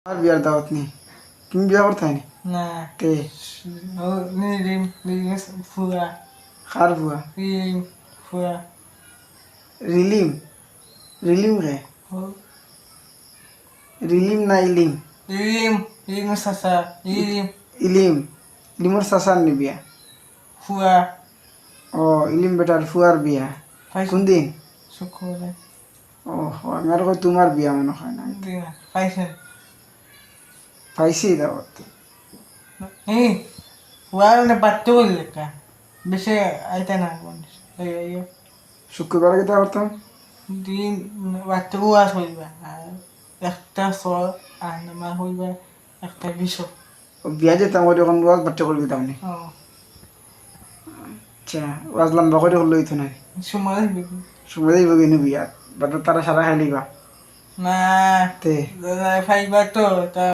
আর বিয়ার দাওয়াত নেই, তুমি বিয়া করতে নি? না তে ও নিরিম নিরিম ফুয়া কার বুয়া? নিরিম ফুয়া রিলিম? রিলিম রে? ও রিলিম না ইলিম? নিরিম নিরিম সাসা নিরিম ইলিম? ইলিমর চাচার নি বিয়া? ফুয়া ও ইলিম বেটার ফুয়ার বিয়া কোন দিন? শুক্রবারে ও আমি আর কই তোমার বিয়া মনে হয় না। দিনা পাইছেন পাইছি দাওয়াত। এই ফুয়া না বাচ্চা করলে কা বেশি আইতা না এই শুক্রবার কেটা করতাম? দিন বাচ্চা কুয়া হইবা আর একটা সর আর নামা হইবা একটা বিষয় ও বিয়া যেতাম ওই যখন ওয়াজ বাচ্চা করে দিতাম নি। ও আচ্ছা ওয়াজ লম্বা করে হলো হইতো না, সময় হইবে সময় যাইব কিনু বিয়া বাট তারা সারা খাই লিবা না তে ফাইবা তো তা